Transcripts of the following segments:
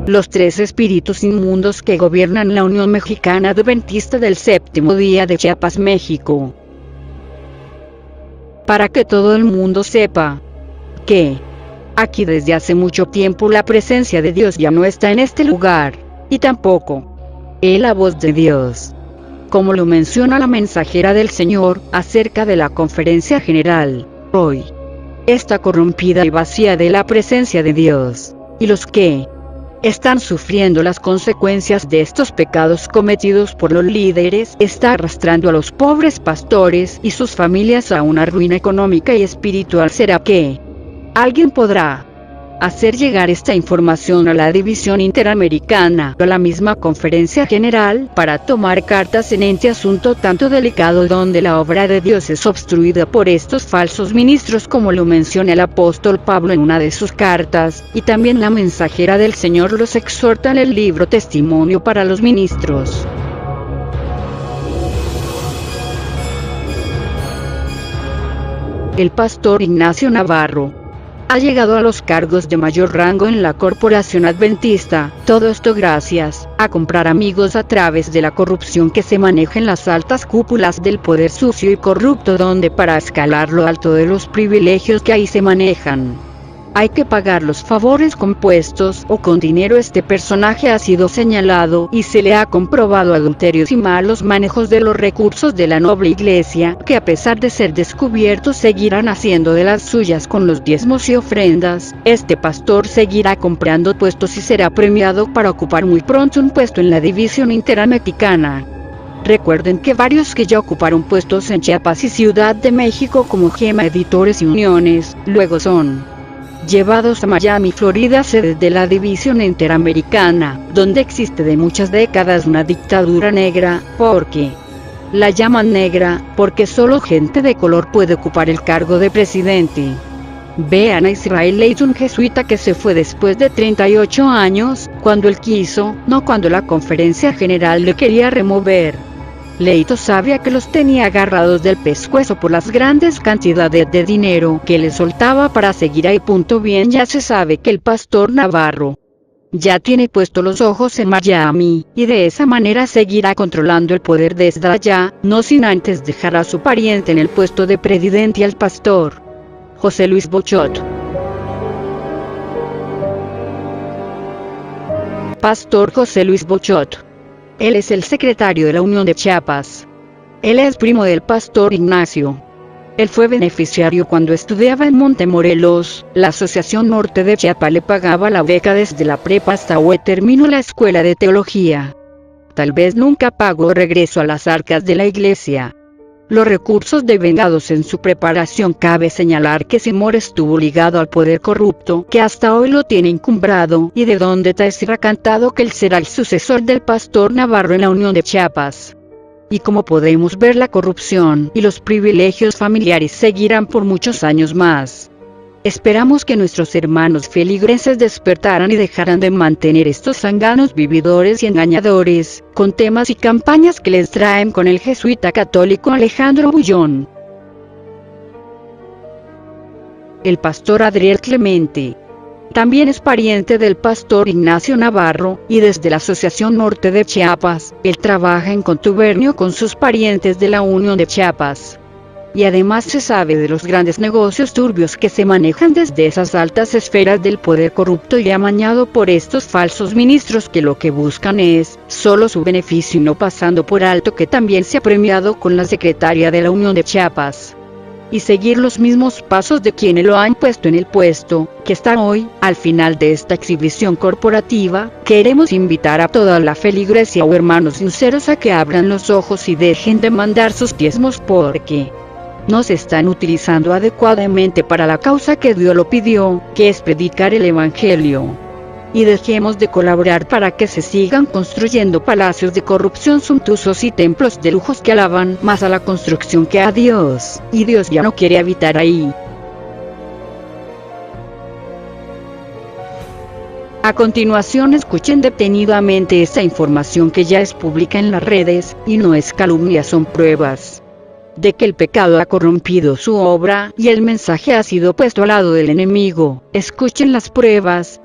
los tres espíritus inmundos que gobiernan la Unión Mexicana Adventista del Séptimo Día de Chiapas, México. Para que todo el mundo sepa que aquí desde hace mucho tiempo la presencia de Dios ya no está en este lugar, y tampoco es la voz de Dios, como lo menciona la mensajera del Señor acerca de la conferencia general. Hoy está corrompida y vacía de la presencia de Dios, y los que están sufriendo las consecuencias de estos pecados cometidos por los líderes está arrastrando a los pobres pastores y sus familias a una ruina económica y espiritual. ¿Será que alguien podrá hacer llegar esta información a la División Interamericana o a la misma Conferencia General para tomar cartas en este asunto tanto delicado donde la obra de Dios es obstruida por estos falsos ministros, como lo menciona el apóstol Pablo en una de sus cartas, y también la mensajera del Señor los exhorta en el libro Testimonio para los Ministros? El pastor Ignacio Navarro ha llegado a los cargos de mayor rango en la corporación adventista, todo esto gracias a comprar amigos a través de la corrupción que se maneja en las altas cúpulas del poder sucio y corrupto, donde para escalar lo alto de los privilegios que ahí se manejan hay que pagar los favores con puestos o con dinero. Este personaje ha sido señalado y se le ha comprobado adulterios y malos manejos de los recursos de la noble iglesia, que a pesar de ser descubiertos seguirán haciendo de las suyas con los diezmos y ofrendas. Este pastor seguirá comprando puestos y será premiado para ocupar muy pronto un puesto en la División Interamericana. Recuerden que varios que ya ocuparon puestos en Chiapas y Ciudad de México como Gema Editores y Uniones, luego son llevados a Miami, Florida, sede de la División Interamericana, donde existe de muchas décadas una dictadura negra. Porque la llaman negra, porque solo gente de color puede ocupar el cargo de presidente. Vean a Israel Leite, un jesuita que se fue después de 38 años, cuando él quiso, no cuando la Conferencia General le quería remover. Leito sabía que los tenía agarrados del pescuezo por las grandes cantidades de dinero que le soltaba para seguir ahí. Bien, ya se sabe que el pastor Navarro ya tiene puestos los ojos en Miami, y de esa manera seguirá controlando el poder desde allá, no sin antes dejar a su pariente en el puesto de presidente, al pastor José Luis Bochot. Pastor José Luis Bochot. Él es el secretario de la Unión de Chiapas. Él es primo del pastor Ignacio. Él fue beneficiario cuando estudiaba en Montemorelos. La Asociación Norte de Chiapas le pagaba la beca desde la prepa hasta que terminó la escuela de teología. Tal vez nunca pagó regreso a las arcas de la iglesia los recursos devengados en su preparación. Cabe señalar que Simón estuvo ligado al poder corrupto, que hasta hoy lo tiene encumbrado, y de donde será cantado que él será el sucesor del pastor Navarro en la Unión de Chiapas. Y como podemos ver, la corrupción y los privilegios familiares seguirán por muchos años más. Esperamos que nuestros hermanos feligreses despertaran y dejaran de mantener estos zánganos vividores y engañadores, con temas y campañas que les traen con el jesuita católico Alejandro Bullón. El pastor Adriel Clemente también es pariente del pastor Ignacio Navarro, y desde la Asociación Norte de Chiapas, él trabaja en contubernio con sus parientes de la Unión de Chiapas. Y además se sabe de los grandes negocios turbios que se manejan desde esas altas esferas del poder corrupto y amañado por estos falsos ministros, que lo que buscan es solo su beneficio, y no pasando por alto que también se ha premiado con la secretaria de la Unión de Chiapas. Y seguir los mismos pasos de quienes lo han puesto en el puesto que está hoy. Al final de esta exhibición corporativa, queremos invitar a toda la feligresía o hermanos sinceros a que abran los ojos y dejen de mandar sus diezmos, porque no se están utilizando adecuadamente para la causa que Dios lo pidió, que es predicar el Evangelio. Y dejemos de colaborar para que se sigan construyendo palacios de corrupción suntuosos y templos de lujos que alaban más a la construcción que a Dios, y Dios ya no quiere habitar ahí. A continuación, escuchen detenidamente esta información que ya es pública en las redes, y no es calumnia, son pruebas de que el pecado ha corrompido su obra, y el mensaje ha sido puesto al lado del enemigo. Escuchen las pruebas.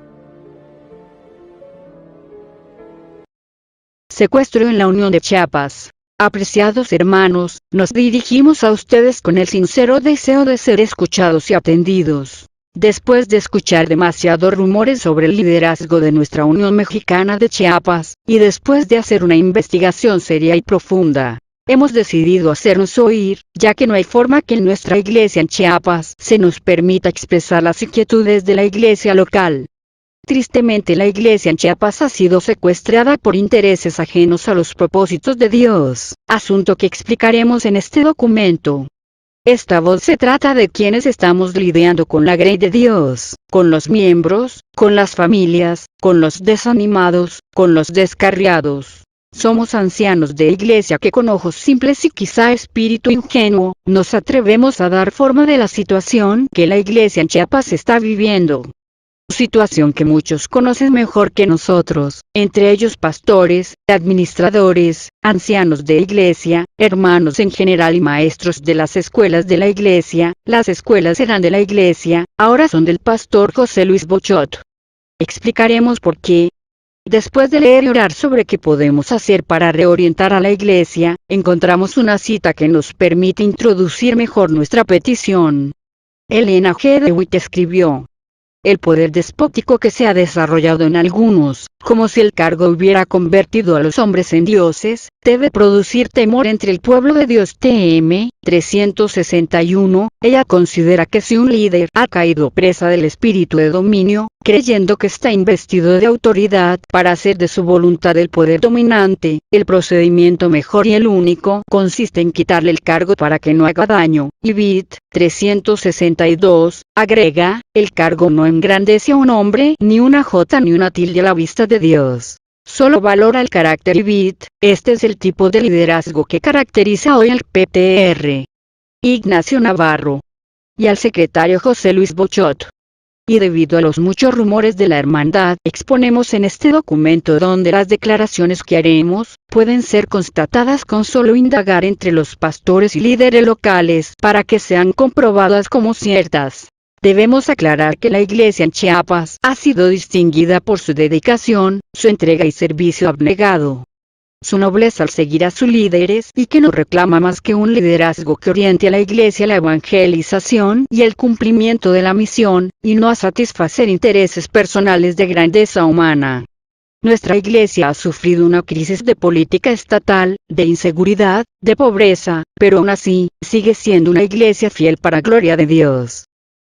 Secuestro en la Unión de Chiapas. Apreciados hermanos, nos dirigimos a ustedes con el sincero deseo de ser escuchados y atendidos. Después de escuchar demasiados rumores sobre el liderazgo de nuestra Unión Mexicana de Chiapas, y después de hacer una investigación seria y profunda, hemos decidido hacernos oír, ya que no hay forma que en nuestra iglesia en Chiapas se nos permita expresar las inquietudes de la iglesia local. Tristemente la iglesia en Chiapas ha sido secuestrada por intereses ajenos a los propósitos de Dios, asunto que explicaremos en este documento. Esta voz se trata de quienes estamos lidiando con la grey de Dios, con los miembros, con las familias, con los desanimados, con los descarriados. Somos ancianos de iglesia que con ojos simples y quizá espíritu ingenuo, nos atrevemos a dar forma de la situación que la iglesia en Chiapas está viviendo. Situación que muchos conocen mejor que nosotros, entre ellos pastores, administradores, ancianos de iglesia, hermanos en general y maestros de las escuelas de la iglesia. Las escuelas eran de la iglesia, ahora son del pastor José Luis Bochot. Explicaremos por qué. Después de leer y orar sobre qué podemos hacer para reorientar a la iglesia, encontramos una cita que nos permite introducir mejor nuestra petición. Elena G. DeWitt escribió: el poder despótico que se ha desarrollado en algunos, como si el cargo hubiera convertido a los hombres en dioses, debe producir temor entre el pueblo de Dios. TM 361, ella considera que si un líder ha caído presa del espíritu de dominio, creyendo que está investido de autoridad para hacer de su voluntad el poder dominante, el procedimiento mejor y el único consiste en quitarle el cargo para que no haga daño. Ibid 362, agrega, el cargo no engrandece a un hombre, ni una jota ni una tilde a la vista de Dios. Solo valora el carácter. Ibid, este es el tipo de liderazgo que caracteriza hoy al PTR. Ignacio Navarro. Y al secretario José Luis Bochot. Y debido a los muchos rumores de la hermandad, exponemos en este documento donde las declaraciones que haremos, pueden ser constatadas con solo indagar entre los pastores y líderes locales para que sean comprobadas como ciertas. Debemos aclarar que la iglesia en Chiapas ha sido distinguida por su dedicación, su entrega y servicio abnegado. Su nobleza al seguir a sus líderes y que no reclama más que un liderazgo que oriente a la iglesia a la evangelización y el cumplimiento de la misión, y no a satisfacer intereses personales de grandeza humana. Nuestra iglesia ha sufrido una crisis de política estatal, de inseguridad, de pobreza, pero aún así, sigue siendo una iglesia fiel para gloria de Dios.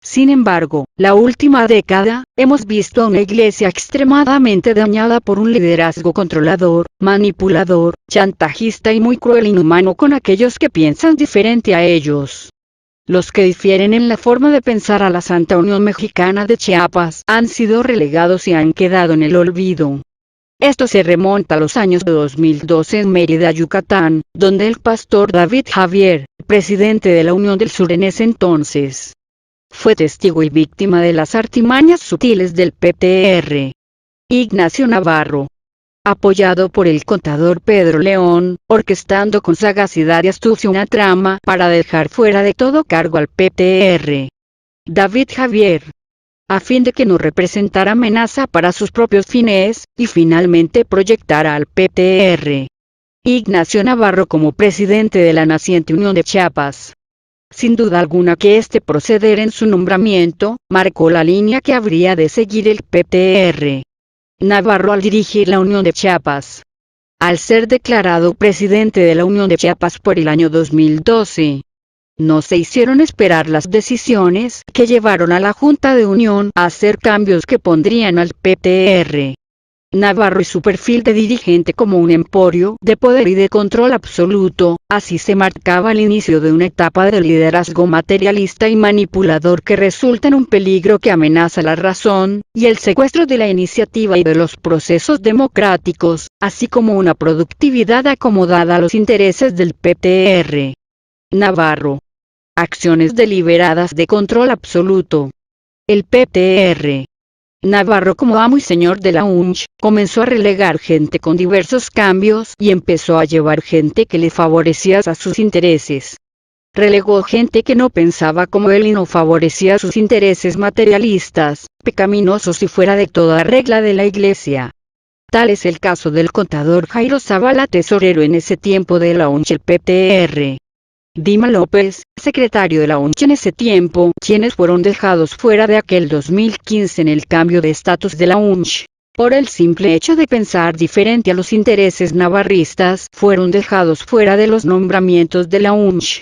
Sin embargo, la última década, hemos visto a una iglesia extremadamente dañada por un liderazgo controlador, manipulador, chantajista y muy cruel e inhumano con aquellos que piensan diferente a ellos. Los que difieren en la forma de pensar a la Santa Unión Mexicana de Chiapas han sido relegados y han quedado en el olvido. Esto se remonta a los años de 2012 en Mérida, Yucatán, donde el pastor David Javier, presidente de la Unión del Sur en ese entonces, fue testigo y víctima de las artimañas sutiles del PTR. Ignacio Navarro, apoyado por el contador Pedro León, orquestando con sagacidad y astucia una trama para dejar fuera de todo cargo al PTR. David Javier, a fin de que no representara amenaza para sus propios fines, y finalmente proyectara al PTR. Ignacio Navarro como presidente de la naciente Unión de Chiapas. Sin duda alguna que este proceder en su nombramiento, marcó la línea que habría de seguir el PTR. Navarro al dirigir la Unión de Chiapas. Al ser declarado presidente de la Unión de Chiapas por el año 2012, no se hicieron esperar las decisiones que llevaron a la Junta de Unión a hacer cambios que pondrían al PTR. Navarro y su perfil de dirigente como un emporio de poder y de control absoluto, así se marcaba el inicio de una etapa de liderazgo materialista y manipulador que resulta en un peligro que amenaza la razón, y el secuestro de la iniciativa y de los procesos democráticos, así como una productividad acomodada a los intereses del PTR. Navarro. Acciones deliberadas de control absoluto. El PTR. Navarro como amo y señor de la UNCH, comenzó a relegar gente con diversos cambios y empezó a llevar gente que le favorecía a sus intereses. Relegó gente que no pensaba como él y no favorecía sus intereses materialistas, pecaminosos y fuera de toda regla de la iglesia. Tal es el caso del contador Jairo Zavala, tesorero en ese tiempo de la UNCH, el PTR. Dima López, secretario de la UNCH en ese tiempo, quienes fueron dejados fuera de aquel 2015 en el cambio de estatus de la UNCH. Por el simple hecho de pensar diferente a los intereses navarristas, fueron dejados fuera de los nombramientos de la UNCH.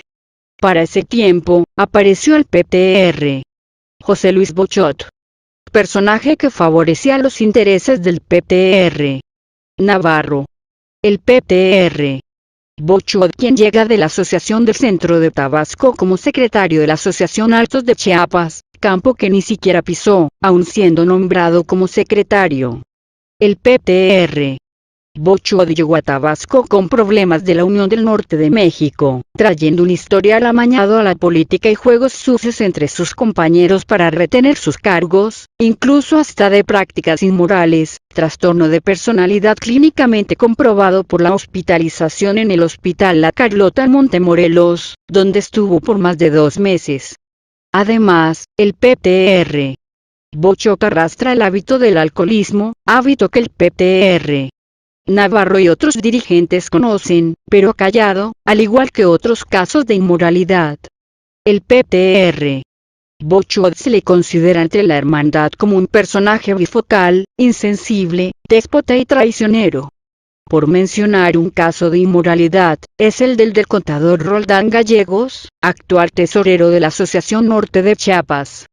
Para ese tiempo, apareció el PTR. José Luis Bochot, personaje que favorecía los intereses del PTR. Navarro. El PTR. Bochot, quien llega de la Asociación del Centro de Tabasco como secretario de la Asociación Altos de Chiapas, campo que ni siquiera pisó, aun siendo nombrado como secretario. El PTR. Bochot llegó a Tabasco con problemas de la Unión del Norte de México, trayendo un historial amañado a la política y juegos sucios entre sus compañeros para retener sus cargos, incluso hasta de prácticas inmorales, trastorno de personalidad clínicamente comprobado por la hospitalización en el Hospital La Carlota en Montemorelos, donde estuvo por más de 2 meses. Además, el PTR. Bochot arrastra el hábito del alcoholismo, hábito que el PTR. Navarro y otros dirigentes conocen, pero ha callado, al igual que otros casos de inmoralidad. El PTR. Bochot se le considera entre la hermandad como un personaje bifocal, insensible, déspota y traicionero. Por mencionar un caso de inmoralidad, es el del contador Roldán Gallegos, actual tesorero de la Asociación Norte de Chiapas.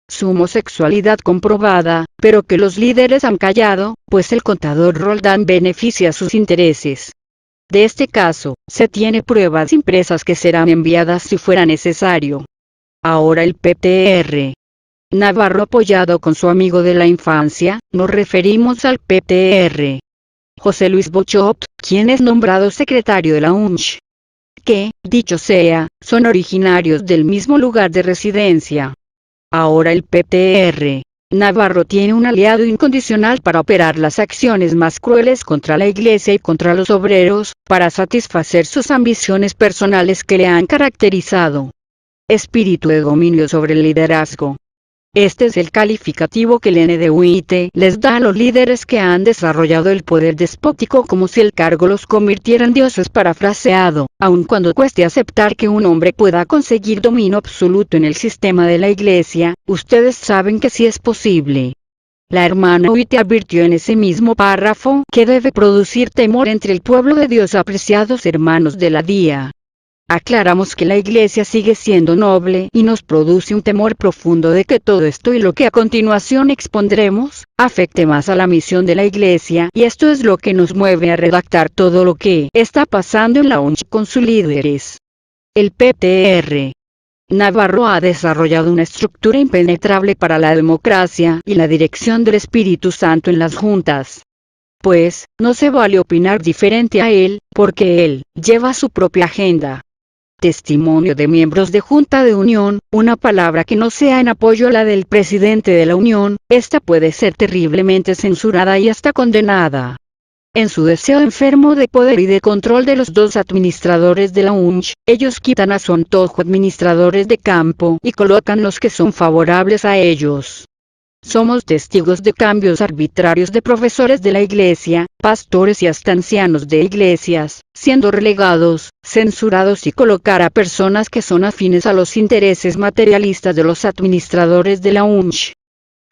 Su homosexualidad comprobada, pero que los líderes han callado, pues el contador Roldán beneficia sus intereses. De este caso, se tiene pruebas impresas que serán enviadas si fuera necesario. Ahora el PTR. Navarro, apoyado con su amigo de la infancia, nos referimos al PTR. José Luis Bochot, quien es nombrado secretario de la UNCH. Que, dicho sea, son originarios del mismo lugar de residencia. Ahora el PTR. Navarro tiene un aliado incondicional para operar las acciones más crueles contra la Iglesia y contra los obreros, para satisfacer sus ambiciones personales que le han caracterizado. Espíritu de dominio sobre el liderazgo. Este es el calificativo que el NDUIT les da a los líderes que han desarrollado el poder despótico, como si el cargo los convirtiera en dioses, parafraseado, aun cuando cueste aceptar que un hombre pueda conseguir dominio absoluto en el sistema de la Iglesia, ustedes saben que sí es posible. La hermana Huite advirtió en ese mismo párrafo que debe producir temor entre el pueblo de Dios, apreciados hermanos de la DIA. Aclaramos que la Iglesia sigue siendo noble y nos produce un temor profundo de que todo esto y lo que a continuación expondremos, afecte más a la misión de la Iglesia, y esto es lo que nos mueve a redactar todo lo que está pasando en la UNCH con sus líderes. El PTR. Navarro ha desarrollado una estructura impenetrable para la democracia y la dirección del Espíritu Santo en las juntas. Pues, no se vale opinar diferente a él, porque él lleva su propia agenda. Testimonio de miembros de Junta de Unión, una palabra que no sea en apoyo a la del presidente de la Unión, esta puede ser terriblemente censurada y hasta condenada. En su deseo enfermo de poder y de control de los dos administradores de la UNCH, ellos quitan a su antojo administradores de campo y colocan los que son favorables a ellos. Somos testigos de cambios arbitrarios de profesores de la Iglesia, pastores y hasta ancianos de iglesias, siendo relegados, censurados y colocar a personas que son afines a los intereses materialistas de los administradores de la UNCH.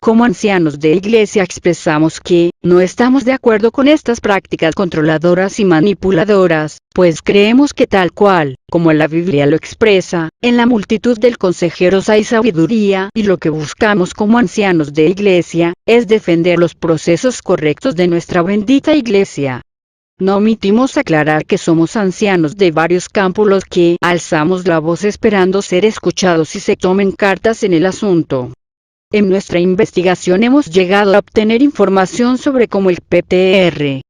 Como ancianos de Iglesia expresamos que no estamos de acuerdo con estas prácticas controladoras y manipuladoras, pues creemos que tal cual, como la Biblia lo expresa, en la multitud de consejeros hay sabiduría, y lo que buscamos como ancianos de Iglesia, es defender los procesos correctos de nuestra bendita Iglesia. No omitimos aclarar que somos ancianos de varios campos los que alzamos la voz esperando ser escuchados y se tomen cartas en el asunto. En nuestra investigación hemos llegado a obtener información sobre cómo el PTR.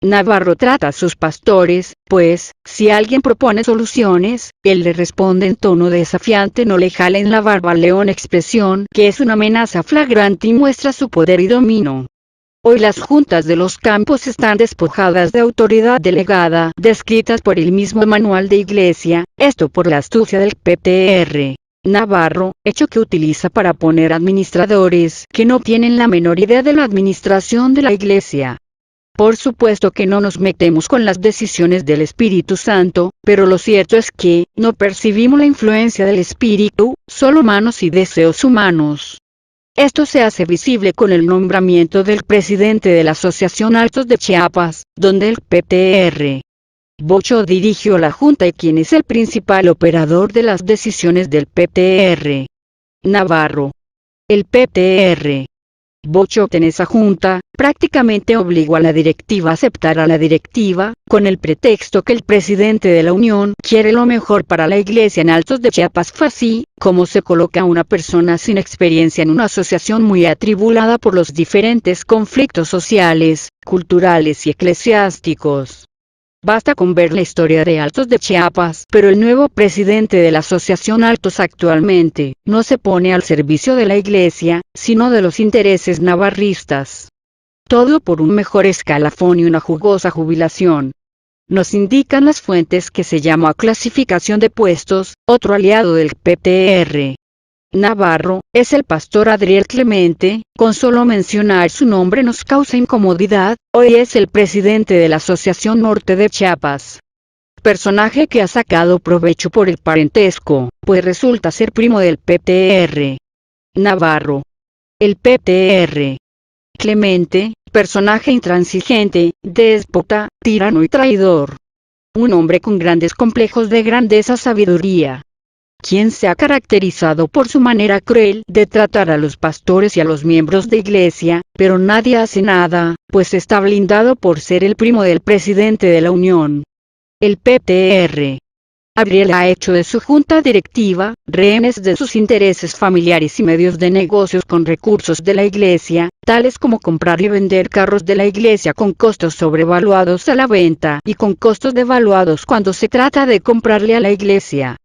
Navarro trata a sus pastores, pues, si alguien propone soluciones, él le responde en tono desafiante: no le jalen la barba al león, expresión que es una amenaza flagrante y muestra su poder y dominio. Hoy las juntas de los campos están despojadas de autoridad delegada, descritas por el mismo manual de Iglesia, esto por la astucia del PTR. Navarro, hecho que utiliza para poner administradores que no tienen la menor idea de la administración de la Iglesia. Por supuesto que no nos metemos con las decisiones del Espíritu Santo, pero lo cierto es que no percibimos la influencia del Espíritu, solo manos y deseos humanos. Esto se hace visible con el nombramiento del presidente de la Asociación Altos de Chiapas, donde el Ptr. Bocho dirigió la junta y quien es el principal operador de las decisiones del Ptr. Navarro. El Ptr. Bocho en esa junta, prácticamente obligó a la directiva a aceptar a la directiva, con el pretexto que el presidente de la Unión quiere lo mejor para la iglesia en Altos de Chiapas. Fue así como se coloca a una persona sin experiencia en una asociación muy atribulada por los diferentes conflictos sociales, culturales y eclesiásticos. Basta con ver la historia de Altos de Chiapas, pero el nuevo presidente de la Asociación Altos actualmente, no se pone al servicio de la iglesia, sino de los intereses navarristas. Todo por un mejor escalafón y una jugosa jubilación. Nos indican las fuentes que se llama clasificación de puestos, otro aliado del Ptr. Navarro, es el pastor Adriel Clemente. Con solo mencionar su nombre nos causa incomodidad. Hoy es el presidente de la Asociación Norte de Chiapas. Personaje que ha sacado provecho por el parentesco, pues resulta ser primo del Ptr. Navarro. El Ptr. Clemente, personaje intransigente, déspota, tirano y traidor. Un hombre con grandes complejos de grandeza sabiduría, quien se ha caracterizado por su manera cruel de tratar a los pastores y a los miembros de iglesia, pero nadie hace nada, pues está blindado por ser el primo del presidente de la Unión. El Ptr. Adriel ha hecho de su junta directiva, rehenes de sus intereses familiares y medios de negocios con recursos de la iglesia, tales como comprar y vender carros de la iglesia con costos sobrevaluados a la venta y con costos devaluados cuando se trata de comprarle a la iglesia.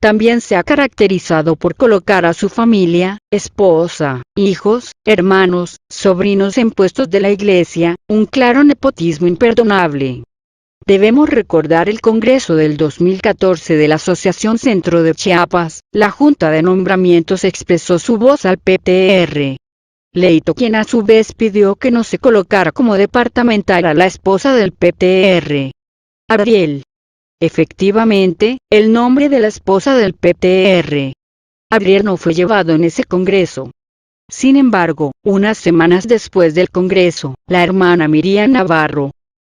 También se ha caracterizado por colocar a su familia, esposa, hijos, hermanos, sobrinos en puestos de la iglesia, un claro nepotismo imperdonable. Debemos recordar el Congreso del 2014 de la Asociación Centro de Chiapas. La Junta de Nombramientos expresó su voz al Ptr. Leito, quien a su vez pidió que no se colocara como departamental a la esposa del Ptr. Adriel. Efectivamente, el nombre de la esposa del Ptr. Adriel no fue llevado en ese congreso. Sin embargo, unas semanas después del congreso, la hermana Miriam Navarro,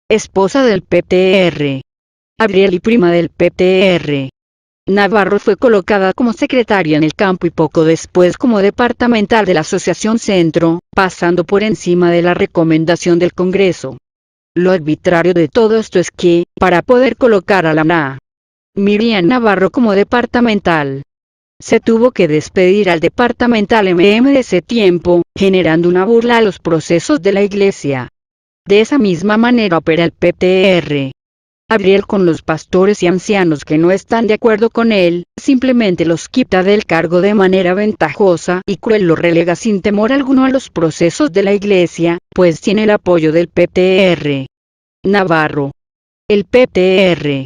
esposa del Ptr. Adriel y prima del Ptr. Navarro, fue colocada como secretaria en el campo y poco después como departamental de la Asociación Centro, pasando por encima de la recomendación del Congreso. Lo arbitrario de todo esto es que, para poder colocar a la Miriam Navarro como departamental, se tuvo que despedir al departamental de ese tiempo, generando una burla a los procesos de la iglesia. De esa misma manera opera el Ptr. Adriel con los pastores y ancianos que no están de acuerdo con él, simplemente los quita del cargo de manera ventajosa y cruel, los relega sin temor alguno a los procesos de la iglesia, pues tiene el apoyo del Ptr. Navarro. El Ptr.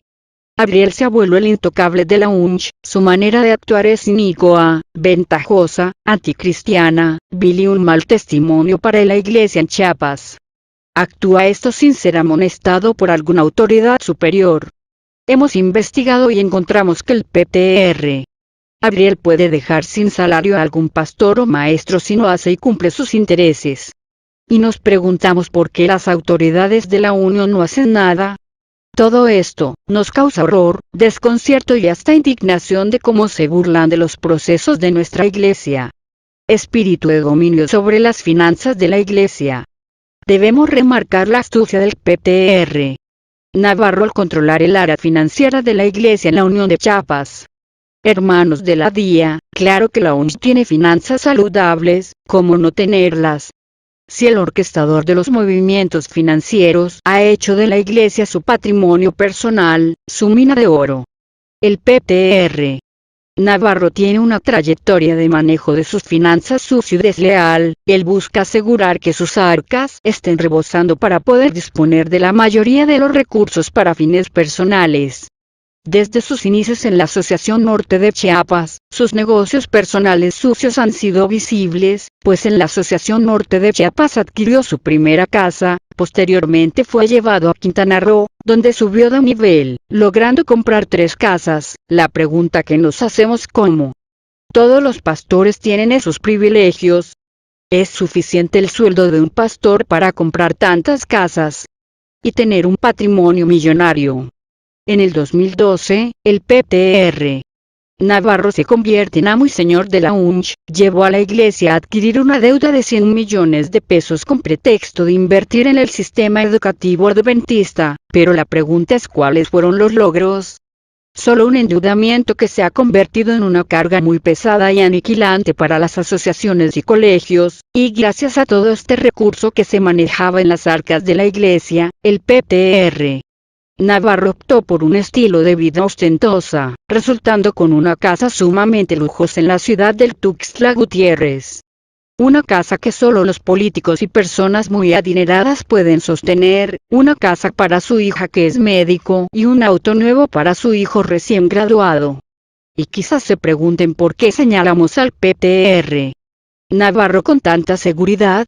Adriel se ha vuelto el intocable de la UNCH, su manera de actuar es inicua, ventajosa, anticristiana, vil y un mal testimonio para la iglesia en Chiapas. Actúa esto sin ser amonestado por alguna autoridad superior. Hemos investigado y encontramos que el Ptr. Adriel puede dejar sin salario a algún pastor o maestro si no hace y cumple sus intereses. Y nos preguntamos por qué las autoridades de la Unión no hacen nada. Todo esto nos causa horror, desconcierto y hasta indignación de cómo se burlan de los procesos de nuestra iglesia. Espíritu de dominio sobre las finanzas de la iglesia. Debemos remarcar la astucia del Ptr. Navarro al controlar el área financiera de la iglesia en la Unión de Chiapas. Hermanos de la DIA, claro que la UNCH tiene finanzas saludables, ¿cómo no tenerlas? Si el orquestador de los movimientos financieros ha hecho de la iglesia su patrimonio personal, su mina de oro. El Ptr. Navarro tiene una trayectoria de manejo de sus finanzas sucio y desleal. Él busca asegurar que sus arcas estén rebosando para poder disponer de la mayoría de los recursos para fines personales. Desde sus inicios en la Asociación Norte de Chiapas, sus negocios personales sucios han sido visibles, pues en la Asociación Norte de Chiapas adquirió su primera casa, Posteriormente fue llevado a Quintana Roo, donde subió de nivel, logrando comprar 3 casas. La pregunta que nos hacemos: ¿cómo? Todos los pastores tienen esos privilegios. ¿Es suficiente el sueldo de un pastor para comprar tantas casas y tener un patrimonio millonario? En el 2012, el Ptr. Navarro se convierte en amo y señor de la UNCH, llevó a la iglesia a adquirir una deuda de 100 millones de pesos con pretexto de invertir en el sistema educativo adventista, pero la pregunta es: ¿cuáles fueron los logros? Solo un endeudamiento que se ha convertido en una carga muy pesada y aniquilante para las asociaciones y colegios, y gracias a todo este recurso que se manejaba en las arcas de la iglesia, el Ptr. Navarro optó por un estilo de vida ostentosa, resultando con una casa sumamente lujosa en la ciudad del Tuxtla Gutiérrez. Una casa que solo los políticos y personas muy adineradas pueden sostener, una casa para su hija que es médico y un auto nuevo para su hijo recién graduado. Y quizás se pregunten por qué señalamos al Ptr. Navarro con tanta seguridad.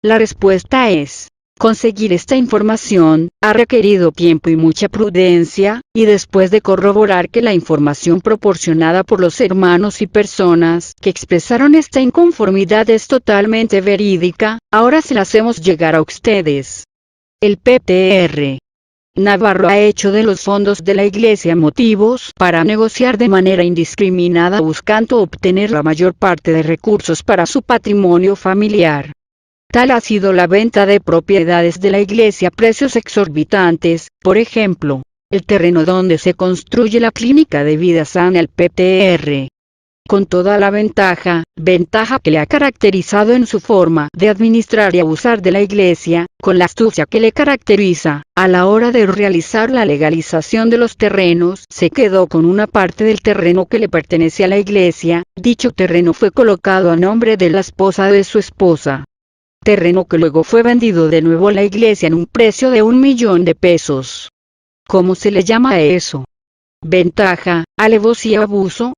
La respuesta es: conseguir esta información ha requerido tiempo y mucha prudencia, y después de corroborar que la información proporcionada por los hermanos y personas que expresaron esta inconformidad es totalmente verídica, ahora se la hacemos llegar a ustedes. El Ptr. Navarro ha hecho de los fondos de la iglesia motivos para negociar de manera indiscriminada, buscando obtener la mayor parte de recursos para su patrimonio familiar. Tal ha sido la venta de propiedades de la iglesia a precios exorbitantes, por ejemplo, el terreno donde se construye la clínica de vida sana, el Ptr. Con toda la ventaja que le ha caracterizado en su forma de administrar y abusar de la iglesia, con la astucia que le caracteriza, a la hora de realizar la legalización de los terrenos, se quedó con una parte del terreno que le pertenece a la iglesia. Dicho terreno fue colocado a nombre de la esposa de su esposa. Terreno que luego fue vendido de nuevo a la iglesia en un precio de 1 millón de pesos. ¿Cómo se le llama a eso? Ventaja, alevosía y abuso.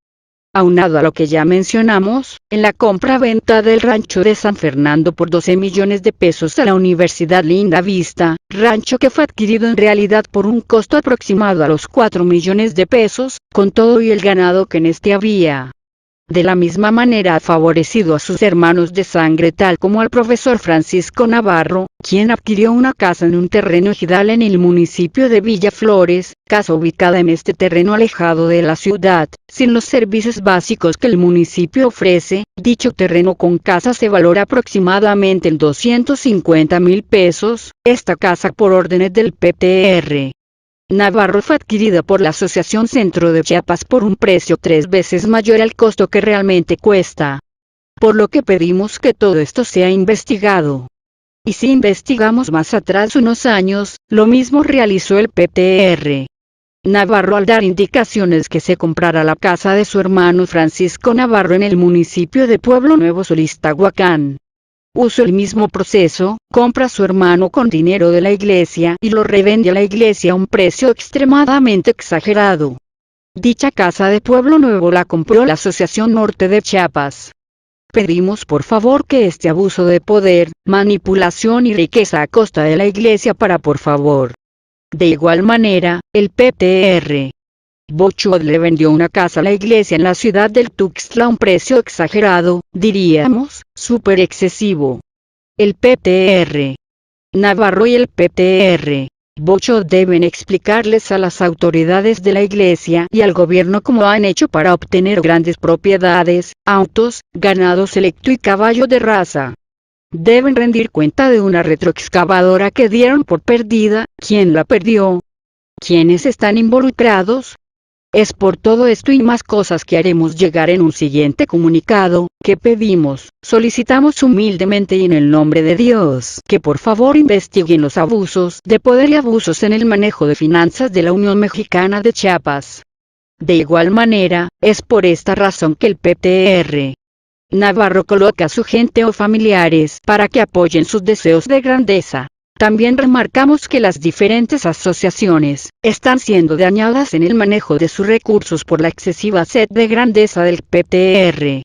Aunado a lo que ya mencionamos, en la compra-venta del rancho de San Fernando por 12 millones de pesos a la Universidad Linda Vista, rancho que fue adquirido en realidad por un costo aproximado a los 4 millones de pesos, con todo y el ganado que en este había. De la misma manera ha favorecido a sus hermanos de sangre, tal como al profesor Francisco Navarro, quien adquirió una casa en un terreno ejidal en el municipio de Villaflores, casa ubicada en este terreno alejado de la ciudad, sin los servicios básicos que el municipio ofrece. Dicho terreno con casa se valora aproximadamente en 250,000 pesos, esta casa por órdenes del Ptr. Navarro fue adquirida por la Asociación Centro de Chiapas por un precio 3 veces mayor al costo que realmente cuesta. Por lo que pedimos que todo esto sea investigado. Y si investigamos más atrás unos años, lo mismo realizó el Ptr. Navarro al dar indicaciones que se comprara la casa de su hermano Francisco Navarro en el municipio de Pueblo Nuevo Solistahuacán. Usó el mismo proceso, compra a su hermano con dinero de la iglesia y lo revende a la iglesia a un precio extremadamente exagerado. Dicha casa de Pueblo Nuevo la compró la Asociación Norte de Chiapas. Pedimos por favor que este abuso de poder, manipulación y riqueza a costa de la iglesia para por favor. De igual manera, el Ptr. Bochod le vendió una casa a la iglesia en la ciudad del Tuxtla a un precio exagerado, diríamos, súper excesivo. El Ptr. Navarro y el Ptr. Bochod deben explicarles a las autoridades de la iglesia y al gobierno cómo han hecho para obtener grandes propiedades, autos, ganado selecto y caballo de raza. Deben rendir cuenta de una retroexcavadora que dieron por perdida. ¿Quién la perdió? ¿Quiénes están involucrados? Es por todo esto y más cosas que haremos llegar en un siguiente comunicado, que solicitamos humildemente y en el nombre de Dios, que por favor investiguen los abusos de poder y abusos en el manejo de finanzas de la Unión Mexicana de Chiapas. De igual manera, es por esta razón que el Ptr. Navarro coloca a su gente o familiares para que apoyen sus deseos de grandeza. También remarcamos que las diferentes asociaciones están siendo dañadas en el manejo de sus recursos por la excesiva sed de grandeza del Ptr.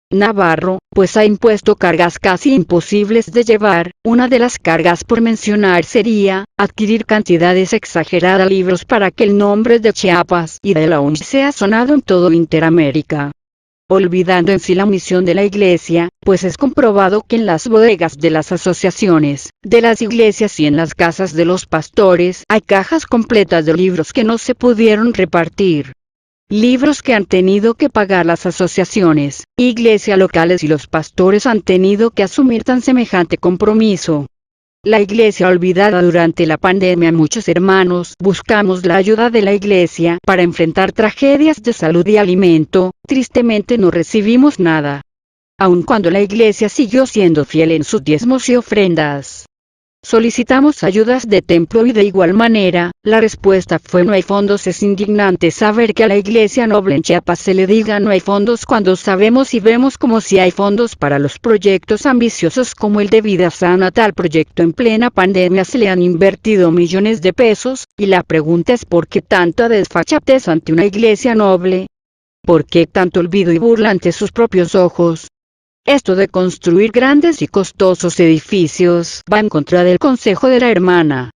Navarro, pues ha impuesto cargas casi imposibles de llevar. Una de las cargas por mencionar sería, adquirir cantidades exageradas de libros para que el nombre de Chiapas y de la UNI sea sonado en todo Interamérica. Olvidando en sí la misión de la Iglesia, pues es comprobado que en las bodegas de las asociaciones, de las iglesias y en las casas de los pastores hay cajas completas de libros que no se pudieron repartir. Libros que han tenido que pagar las asociaciones, iglesias locales y los pastores han tenido que asumir tan semejante compromiso. La Iglesia olvidada durante la pandemia. Muchos hermanos buscamos la ayuda de la Iglesia para enfrentar tragedias de salud y alimento. Tristemente no recibimos nada. Aun cuando la Iglesia siguió siendo fiel en sus diezmos y ofrendas. Solicitamos ayudas de templo y de igual manera, la respuesta fue no hay fondos. Es indignante saber que a la Iglesia Noble en Chiapas se le diga no hay fondos cuando sabemos y vemos como si hay fondos para los proyectos ambiciosos como el de Vida Sana. Tal proyecto en plena pandemia se le han invertido millones de pesos, y la pregunta es ¿por qué tanta desfachatez ante una Iglesia noble? ¿Por qué tanto olvido y burla ante sus propios ojos? Esto de construir grandes y costosos edificios va en contra del consejo de la hermana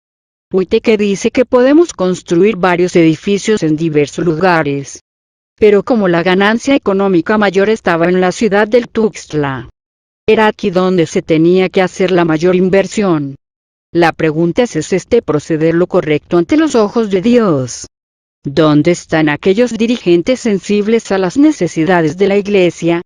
Huite, que dice que podemos construir varios edificios en diversos lugares. Pero como la ganancia económica mayor estaba en la ciudad del Tuxtla, era aquí donde se tenía que hacer la mayor inversión. La pregunta ¿es este proceder lo correcto ante los ojos de Dios? ¿Dónde están aquellos dirigentes sensibles a las necesidades de la Iglesia?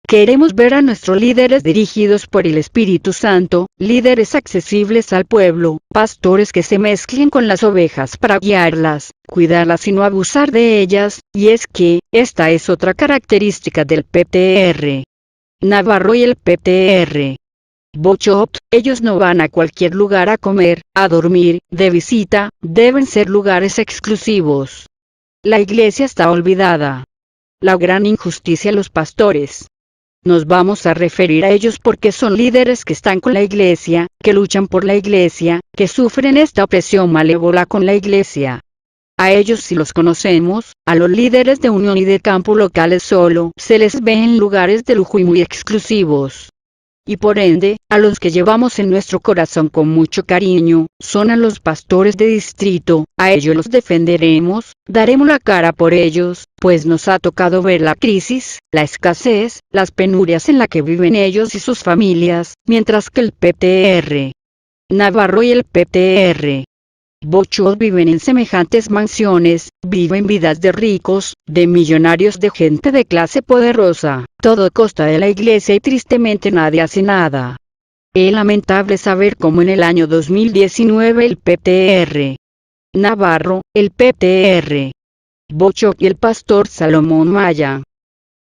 Queremos ver a nuestros líderes dirigidos por el Espíritu Santo, líderes accesibles al pueblo, pastores que se mezclen con las ovejas para guiarlas, cuidarlas y no abusar de ellas, y es que, esta es otra característica del PTR. Navarro y el PTR. Bochot, ellos no van a cualquier lugar a comer, a dormir, de visita, deben ser lugares exclusivos. La Iglesia está olvidada. La gran injusticia a los pastores. Nos vamos a referir a ellos porque son líderes que están con la Iglesia, que luchan por la Iglesia, que sufren esta opresión malévola con la Iglesia. A ellos sí los conocemos, a los líderes de unión y de campo locales solo se les ve en lugares de lujo y muy exclusivos. Y por ende, a los que llevamos en nuestro corazón con mucho cariño, son a los pastores de distrito. A ellos los defenderemos, daremos la cara por ellos, pues nos ha tocado ver la crisis, la escasez, las penurias en la que viven ellos y sus familias, mientras que el PTR. Navarro y el PTR. Bochot viven en semejantes mansiones, viven vidas de ricos, de millonarios, de gente de clase poderosa, todo a costa de la Iglesia y tristemente nadie hace nada. Es lamentable saber cómo en el año 2019 el PTR. Navarro, el PTR. Bochot y el pastor Salomón Maya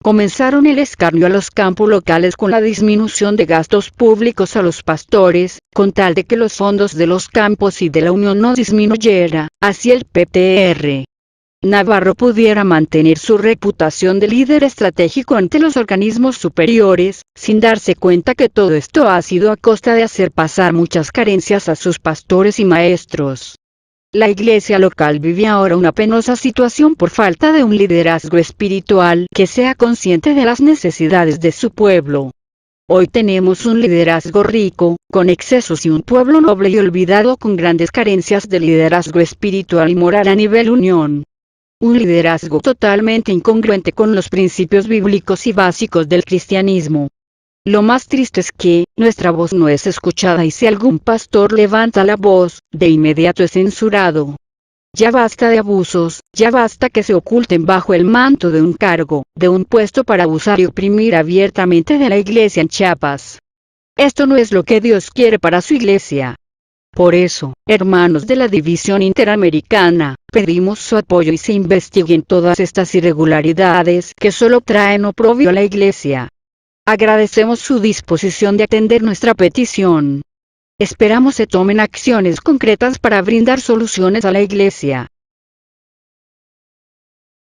comenzaron el escarnio a los campos locales con la disminución de gastos públicos a los pastores, con tal de que los fondos de los campos y de la unión no disminuyera, así el PTR. Navarro pudiera mantener su reputación de líder estratégico ante los organismos superiores, sin darse cuenta que todo esto ha sido a costa de hacer pasar muchas carencias a sus pastores y maestros. La Iglesia local vive ahora una penosa situación por falta de un liderazgo espiritual que sea consciente de las necesidades de su pueblo. Hoy tenemos un liderazgo rico, con excesos, y un pueblo noble y olvidado con grandes carencias de liderazgo espiritual y moral a nivel unión. Un liderazgo totalmente incongruente con los principios bíblicos y básicos del cristianismo. Lo más triste es que, nuestra voz no es escuchada y si algún pastor levanta la voz, de inmediato es censurado. Ya basta de abusos, ya basta que se oculten bajo el manto de un cargo, de un puesto para abusar y oprimir abiertamente de la Iglesia en Chiapas. Esto no es lo que Dios quiere para su Iglesia. Por eso, hermanos de la División Interamericana, pedimos su apoyo y se investiguen todas estas irregularidades que solo traen oprobio a la Iglesia. Agradecemos su disposición de atender nuestra petición. Esperamos se tomen acciones concretas para brindar soluciones a la Iglesia.